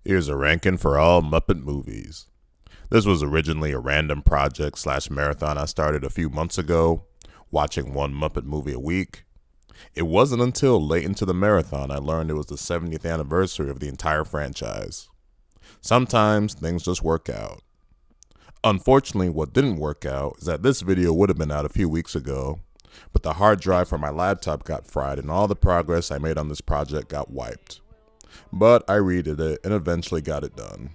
Here's a ranking for all Muppet movies. This was originally a random project / marathon I started a few months ago, watching one Muppet movie a week. It wasn't until late into the marathon I learned it was the 70th anniversary of the entire franchise. Sometimes things just work out. Unfortunately, what didn't work out is that this video would have been out a few weeks ago, but the hard drive for my laptop got fried and all the progress I made on this project got wiped. But I redid it and eventually got it done.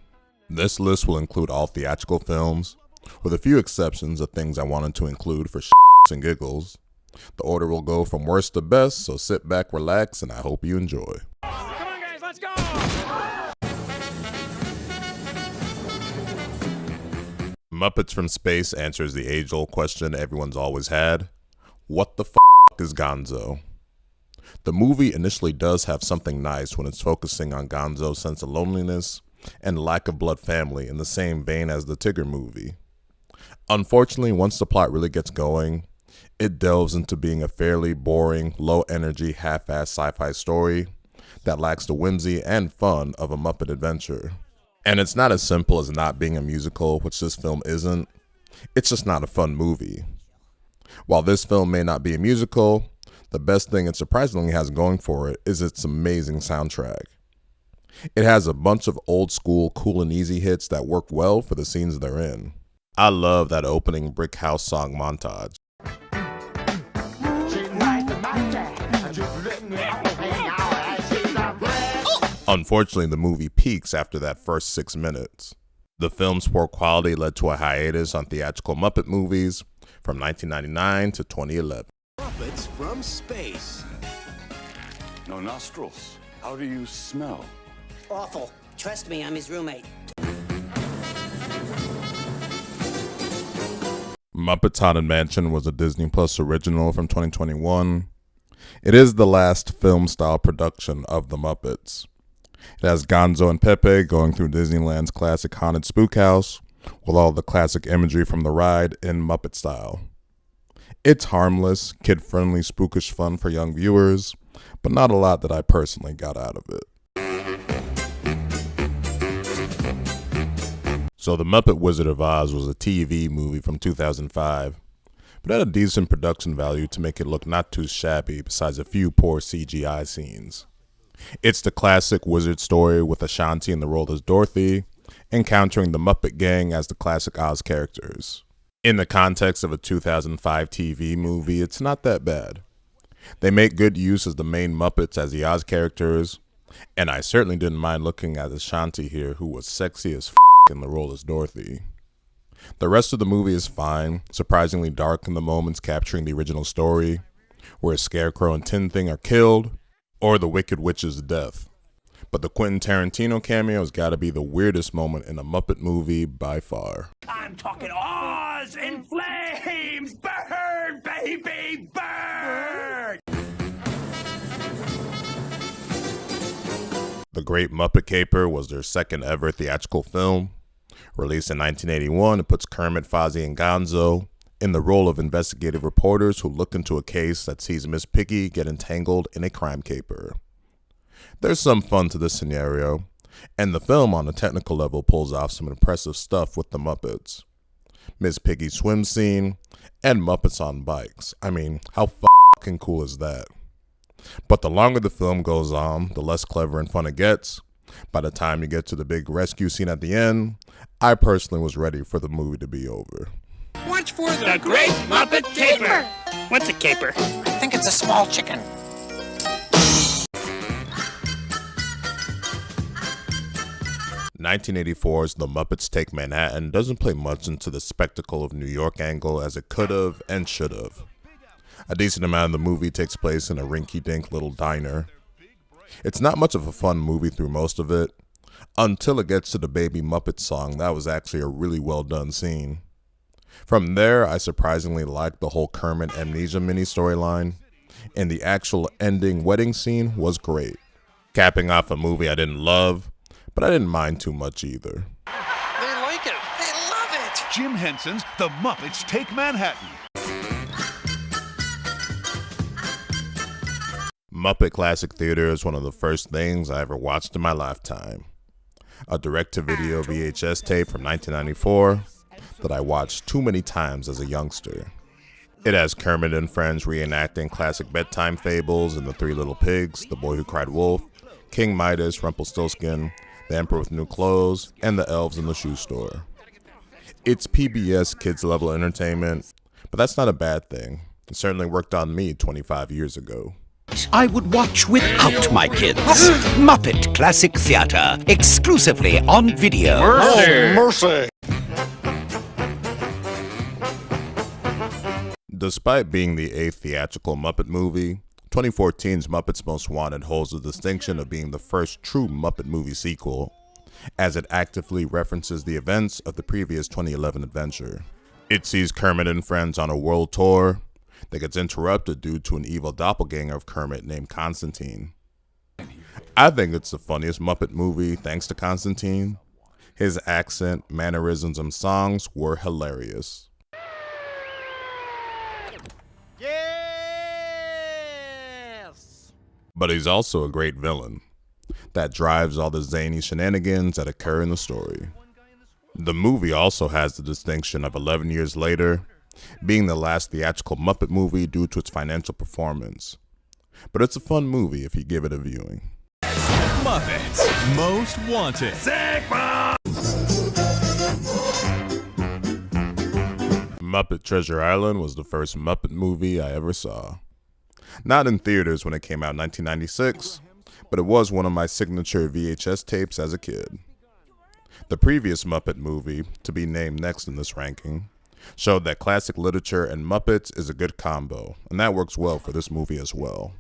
This list will include all theatrical films, with a few exceptions of things I wanted to include for shits and giggles. The order will go from worst to best, so sit back, relax, and I hope you enjoy. Come on guys, let's go! Muppets from Space answers the age-old question everyone's always had. What the f*** is Gonzo? The movie initially does have something nice when it's focusing on Gonzo's sense of loneliness and lack of blood family in the same vein as the Tigger movie. Unfortunately, once the plot really gets going, it delves into being a fairly boring, low-energy, half-assed sci-fi story that lacks the whimsy and fun of a Muppet adventure. And it's not as simple as not being a musical, which this film isn't. It's just not a fun movie. While this film may not be a musical, the best thing it surprisingly has going for it is its amazing soundtrack. It has a bunch of old school cool and easy hits that work well for the scenes they're in. I love that opening Brick House song montage. Unfortunately, the movie peaks after that first 6 minutes. The film's poor quality led to a hiatus on theatrical Muppet movies from 1999 to 2011. Muppets from Space. No nostrils. How do you smell? Awful. Trust me, I'm his roommate. Muppets Haunted Mansion was a Disney Plus original from 2021. It is the last film-style production of the Muppets. It has Gonzo and Pepe going through Disneyland's classic haunted spook house with all the classic imagery from the ride in Muppet style. It's harmless, kid-friendly, spookish fun for young viewers, but not a lot that I personally got out of it. So The Muppet Wizard of Oz was a TV movie from 2005, but had a decent production value to make it look not too shabby besides a few poor CGI scenes. It's the classic wizard story with Ashanti in the role as Dorothy, encountering the Muppet Gang as the classic Oz characters. In the context of a 2005 TV movie, it's not that bad. They make good use as the main Muppets as the Oz characters, and I certainly didn't mind looking at Ashanti here, who was sexy as in the role as Dorothy. The rest of the movie is fine, surprisingly dark in the moments capturing the original story, where Scarecrow and Tin Thing are killed, or the Wicked Witch's death. But the Quentin Tarantino cameo has got to be the weirdest moment in a Muppet movie by far. I'm talking Oz in flames! Burn, baby, burn! The Great Muppet Caper was their second ever theatrical film. Released in 1981, it puts Kermit, Fozzie, and Gonzo in the role of investigative reporters who look into a case that sees Miss Piggy get entangled in a crime caper. There's some fun to this scenario, and the film on a technical level pulls off some impressive stuff with the Muppets. Miss Piggy's swim scene, and Muppets on bikes. I mean, how fucking cool is that? But the longer the film goes on, the less clever and fun it gets. By the time you get to the big rescue scene at the end, I personally was ready for the movie to be over. Watch for the Great Muppet Caper. What's a caper? I think it's a small chicken. 1984's The Muppets Take Manhattan doesn't play much into the spectacle of New York angle as it could have and should have. A decent amount of the movie takes place in a rinky-dink little diner. It's not much of a fun movie through most of it, until it gets to the Baby Muppet song. That was actually a really well done scene. From there, I surprisingly liked the whole Kermit amnesia mini storyline, and the actual ending wedding scene was great. Capping off a movie I didn't love, but I didn't mind too much either. They like it. They love it. Jim Henson's The Muppets Take Manhattan. Muppet Classic Theater is one of the first things I ever watched in my lifetime. a direct-to-video VHS tape from 1994 that I watched too many times as a youngster. It has Kermit and friends reenacting classic bedtime fables in The Three Little Pigs, The Boy Who Cried Wolf, King Midas, Rumpelstiltskin, The Emperor with New Clothes, and The Elves in the Shoe Store. It's PBS kids-level entertainment, but that's not a bad thing. It certainly worked on me 25 years ago. I would watch without my kids. Muppet Classic Theater, exclusively on video. Mercy! Despite being the 8th theatrical Muppet movie, 2014's Muppets Most Wanted holds the distinction of being the first true Muppet movie sequel, as it actively references the events of the previous 2011 adventure. It sees Kermit and friends on a world tour that gets interrupted due to an evil doppelganger of Kermit named Constantine. I think it's the funniest Muppet movie thanks to Constantine. His accent, mannerisms, and songs were hilarious. Yes! But he's also a great villain that drives all the zany shenanigans that occur in the story. The movie also has the distinction of 11 years later being the last theatrical Muppet movie due to its financial performance. But it's a fun movie if you give it a viewing. Muppets Most Wanted. Muppet Treasure Island was the first Muppet movie I ever saw. Not in theaters when it came out in 1996, but it was one of my signature VHS tapes as a kid. The previous Muppet movie, to be named next in this ranking, showed that classic literature and Muppets is a good combo, and that works well for this movie as well.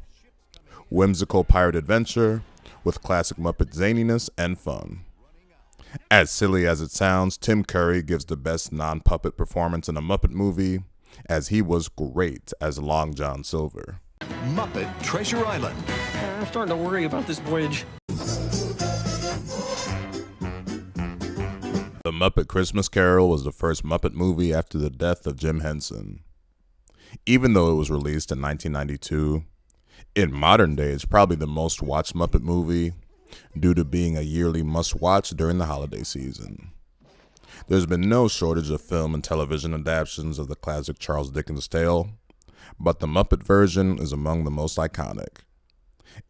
Whimsical pirate adventure with classic Muppet zaniness and fun. As silly as it sounds, Tim Curry gives the best non-puppet performance in a Muppet movie, as he was great as Long John Silver. Muppet Treasure Island. I'm starting to worry about this bridge. The Muppet Christmas Carol was the first Muppet movie after the death of Jim Henson. Even though it was released in 1992, in modern day it's probably the most watched Muppet movie due to being a yearly must-watch during the holiday season. There's been no shortage of film and television adaptations of the classic Charles Dickens tale, but the Muppet version is among the most iconic.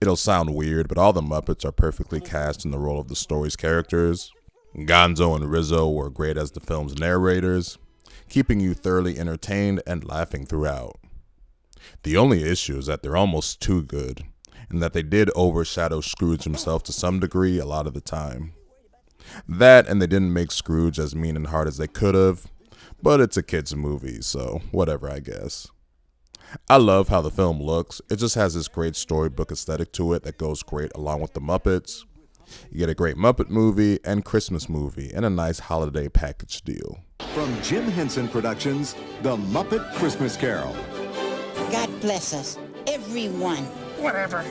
It'll sound weird, but all the Muppets are perfectly cast in the role of the story's characters. Gonzo and Rizzo were great as the film's narrators, keeping you thoroughly entertained and laughing throughout. The only issue is that they're almost too good, and that they did overshadow Scrooge himself to some degree a lot of the time. That, and they didn't make Scrooge as mean and hard as they could have, but it's a kid's movie, so whatever, I guess. I love how the film looks. It just has this great storybook aesthetic to it that goes great along with the Muppets. You get a great Muppet movie and Christmas movie and a nice holiday package deal. From Jim Henson Productions, The Muppet Christmas Carol. God bless us, everyone. Whatever.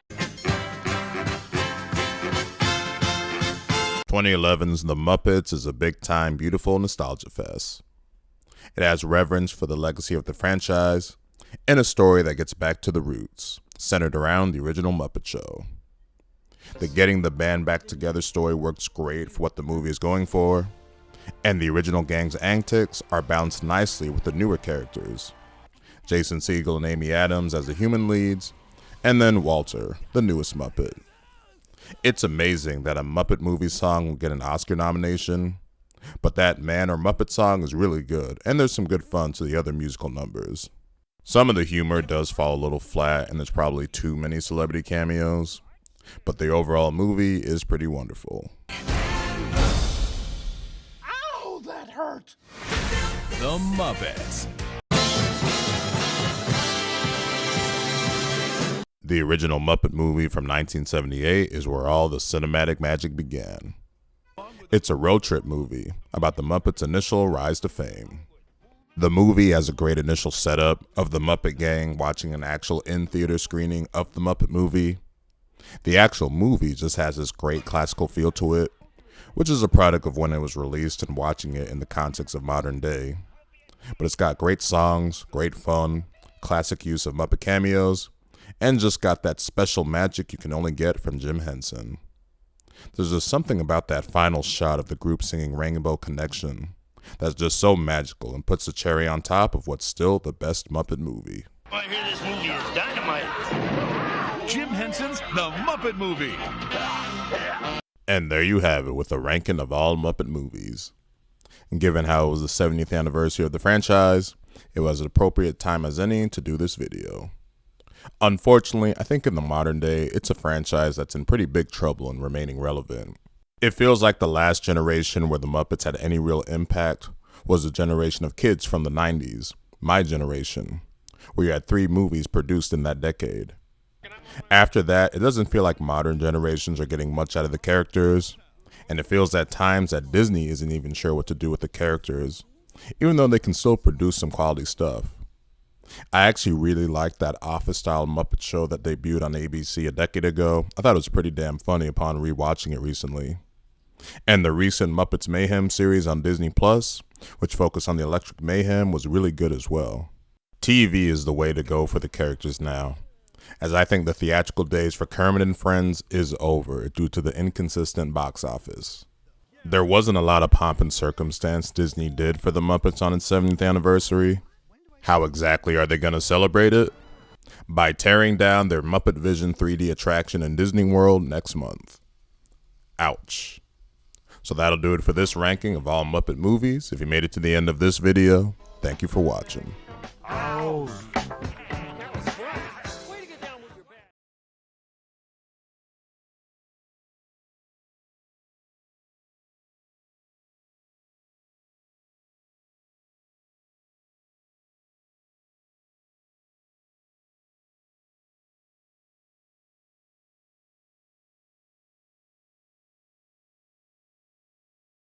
2011's The Muppets is a big-time, beautiful nostalgia fest. It has reverence for the legacy of the franchise and a story that gets back to the roots, centered around the original Muppet Show. The getting the band back together story works great for what the movie is going for, and the original gang's antics are balanced nicely with the newer characters. Jason Segel and Amy Adams as the human leads, and then Walter, the newest Muppet. It's amazing that a Muppet movie song will get an Oscar nomination, but that Man or Muppet song is really good, and there's some good fun to the other musical numbers. Some of the humor does fall a little flat, and there's probably too many celebrity cameos, but the overall movie is pretty wonderful. Ow, that hurt! The Muppets. The original Muppet movie from 1978 is where all the cinematic magic began. It's a road trip movie about the Muppets' initial rise to fame. The movie has a great initial setup of the Muppet gang watching an actual in-theater screening of the Muppet movie. The actual movie just has this great classical feel to it, which is a product of when it was released and watching it in the context of modern day. But it's got great songs, great fun, classic use of Muppet cameos, and just got that special magic you can only get from Jim Henson. There's just something about that final shot of the group singing Rainbow Connection that's just so magical and puts the cherry on top of what's still the best Muppet movie. I hear this movie is dynamite. Jim Henson's The Muppet Movie. And there you have it with a ranking of all Muppet movies. And given how it was the 70th anniversary of the franchise, it was an appropriate time as any to do this video. Unfortunately, I think in the modern day, it's a franchise that's in pretty big trouble in remaining relevant. It feels like the last generation where the Muppets had any real impact was the generation of kids from the 90s, my generation, where you had 3 movies produced in that decade. After that, it doesn't feel like modern generations are getting much out of the characters, and it feels at times that Disney isn't even sure what to do with the characters, even though they can still produce some quality stuff. I actually really liked that Office-style Muppet show that debuted on ABC a decade ago. I thought it was pretty damn funny upon rewatching it recently. And the recent Muppets Mayhem series on Disney Plus, which focused on the Electric Mayhem, was really good as well. TV is the way to go for the characters now, as I think the theatrical days for Kermit and Friends is over due to the inconsistent box office. There wasn't a lot of pomp and circumstance Disney did for the Muppets on its 70th anniversary. How exactly are they going to celebrate it? By tearing down their Muppet Vision 3D attraction in Disney World next month. Ouch. So that'll do it for this ranking of all Muppet movies. If you made it to the end of this video, thank you for watching. Oh,